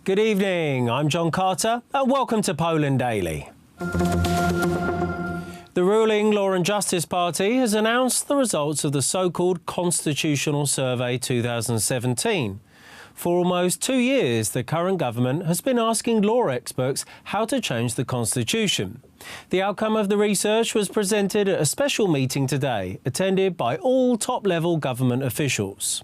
Good evening, I'm John Carter and welcome to Poland Daily. The ruling Law and Justice Party has announced the results of the so-called Constitutional Survey 2017. For almost 2 years, the current government has been asking law experts how to change the constitution. The outcome of the research was presented at a special meeting today, attended by all top-level government officials.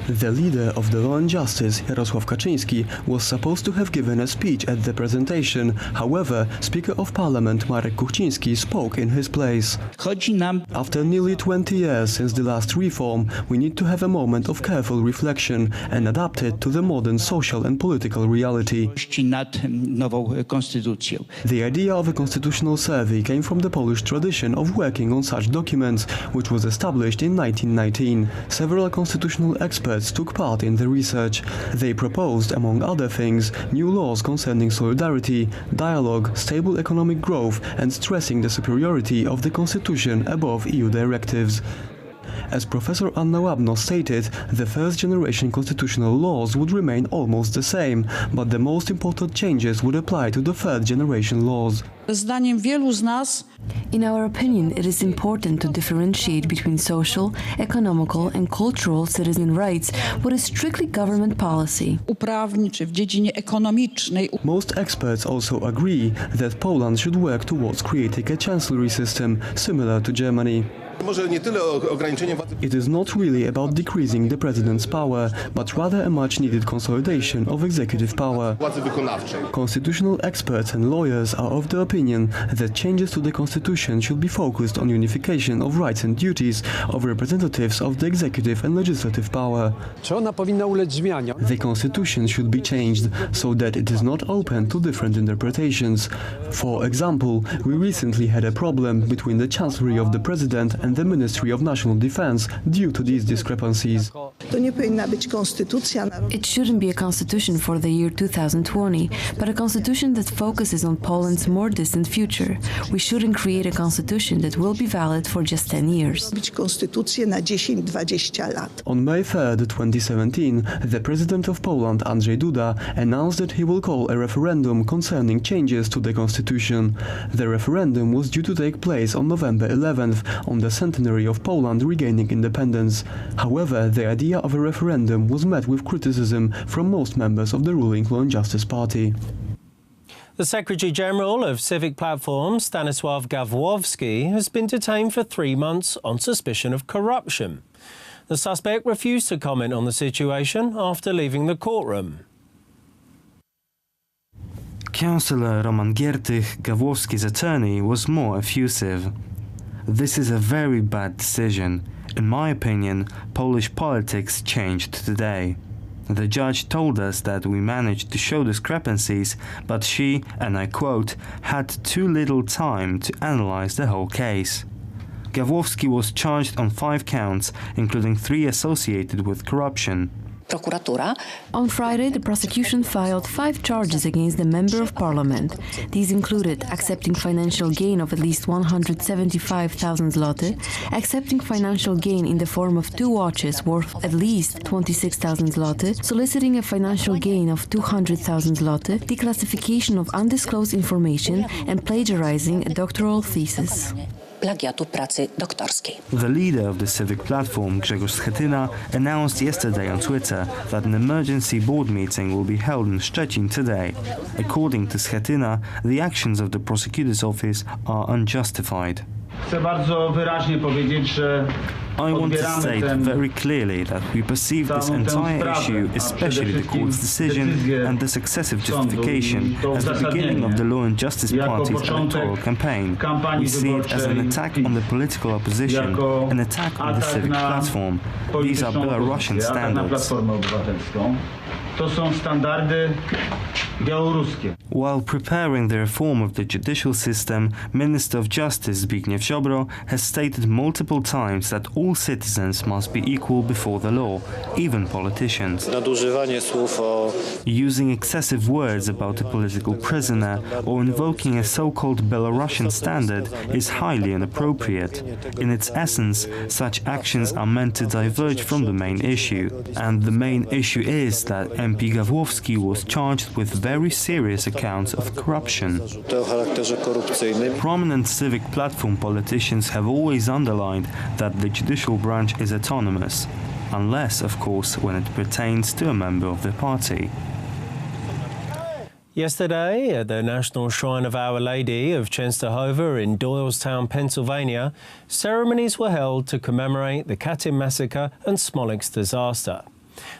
The leader of the Law and Justice, Jarosław Kaczyński, was supposed to have given a speech at the presentation. However, Speaker of Parliament Marek Kuchciński spoke in his place. After nearly 20 years since the last reform, we need to have a moment of careful reflection and adapt it to the modern social and political reality. The idea of a constitutional survey came from the Polish tradition of working on such documents, which was established in 1919. Several constitutional experts took part in the research. They proposed, among other things, new laws concerning solidarity, dialogue, stable economic growth and stressing the superiority of the constitution above EU directives. As Professor Anna Łabno stated, the first-generation constitutional laws would remain almost the same, but the most important changes would apply to the third-generation laws. In our opinion, it is important to differentiate between social, economical and cultural citizen rights, what is strictly government policy. Most experts also agree that Poland should work towards creating a chancellery system similar to Germany. It is not really about decreasing the president's power, but rather a much-needed consolidation of executive power. Constitutional experts and lawyers are of the opinion that changes to the constitution should be focused on unification of rights and duties of representatives of the executive and legislative power. The constitution should be changed so that it is not open to different interpretations. For example, we recently had a problem between the chancellery of the president and the Ministry of National Defense due to these discrepancies. It shouldn't be a constitution for the year 2020, but a constitution that focuses on Poland's more distant future. We shouldn't create a constitution that will be valid for just 10 years. On May 3, 2017, the President of Poland, Andrzej Duda, announced that he will call a referendum concerning changes to the constitution. The referendum was due to take place on November 11th, on the centenary of Poland regaining independence. However, the idea of a referendum was met with criticism from most members of the ruling Law and Justice Party. The Secretary-General of Civic Platform, Stanisław Gawłowski, has been detained for 3 months on suspicion of corruption. The suspect refused to comment on the situation after leaving the courtroom. Councillor Roman Giertych, Gawłowski's attorney, was more effusive. This is a very bad decision. In my opinion, Polish politics changed today. The judge told us that we managed to show discrepancies, but she, and I quote, had too little time to analyze the whole case. Gawłowski was charged on 5 counts, including 3 associated with corruption. On Friday, the prosecution filed 5 charges against the Member of Parliament. These included accepting financial gain of at least 175,000 zloty, accepting financial gain in the form of 2 watches worth at least 26,000 zloty, soliciting a financial gain of 200,000 zloty, declassification of undisclosed information, and plagiarizing a doctoral thesis. The leader of the Civic Platform, Grzegorz Schetyna, announced yesterday on Twitter that an emergency board meeting will be held in Szczecin today. According to Schetyna, the actions of the prosecutor's office are unjustified. I want to state very clearly that we perceive this entire issue, especially the court's decision and the successive justification, as the beginning of the Law and Justice Party's electoral campaign. We see it as an attack on the political opposition, an attack on the Civic Platform. These are Belarusian standards. While preparing the reform of the judicial system, Minister of Justice Zbigniew Ziobro has stated multiple times that all citizens must be equal before the law, even politicians. Using excessive words about a political prisoner or invoking a so-called Belarusian standard is highly inappropriate. In its essence, such actions are meant to diverge from the main issue. And the main issue is that MP Gawłowski was charged with very serious accounts of corruption. Prominent Civic Platform politicians have always underlined that the judicial branch is autonomous, unless, of course, when it pertains to a member of the party. Yesterday, at the National Shrine of Our Lady of Częstochowa in Doylestown, Pennsylvania, ceremonies were held to commemorate the Katyn massacre and Smolensk disaster.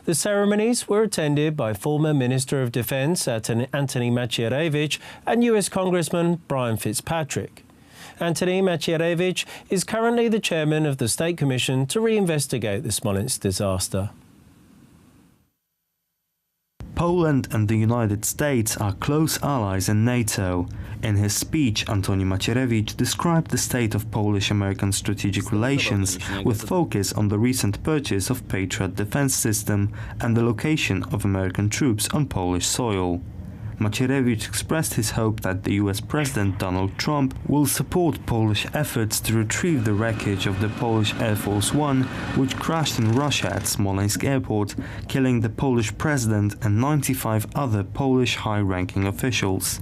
The ceremonies were attended by former Minister of Defense Antony Macierewicz and US Congressman Brian Fitzpatrick. Antony Macierewicz is currently the chairman of the State Commission to reinvestigate the Smolensk disaster. Poland and the United States are close allies in NATO. In his speech, Antony Macierewicz described the state of Polish-American strategic relations with focus on the recent purchase of Patriot defense system and the location of American troops on Polish soil. Macierewicz expressed his hope that the US President Donald Trump will support Polish efforts to retrieve the wreckage of the Polish Air Force One, which crashed in Russia at Smolensk airport, killing the Polish president and 95 other Polish high-ranking officials.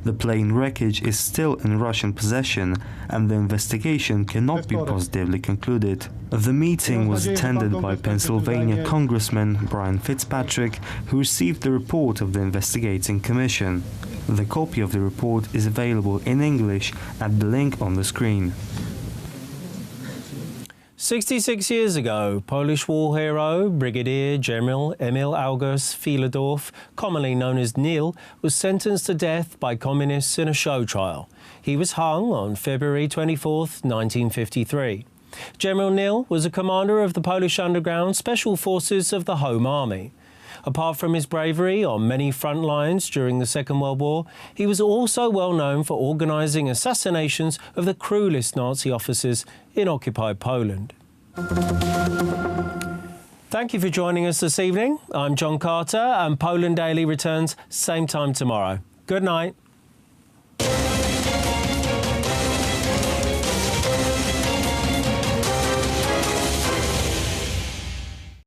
The plane wreckage is still in Russian possession, and the investigation cannot be positively concluded. The meeting was attended by Pennsylvania Congressman Brian Fitzpatrick, who received the report of the investigating commission. The copy of the report is available in English at the link on the screen. 66 years ago, Polish war hero Brigadier General Emil August Filadorf, commonly known as Nil, was sentenced to death by communists in a show trial. He was hung on February 24, 1953. General Nil was a commander of the Polish Underground Special Forces of the Home Army. Apart from his bravery on many front lines during the Second World War, he was also well known for organising assassinations of the cruelest Nazi officers in occupied Poland. Thank you for joining us this evening. I'm John Carter, and Poland Daily returns same time tomorrow. Good night.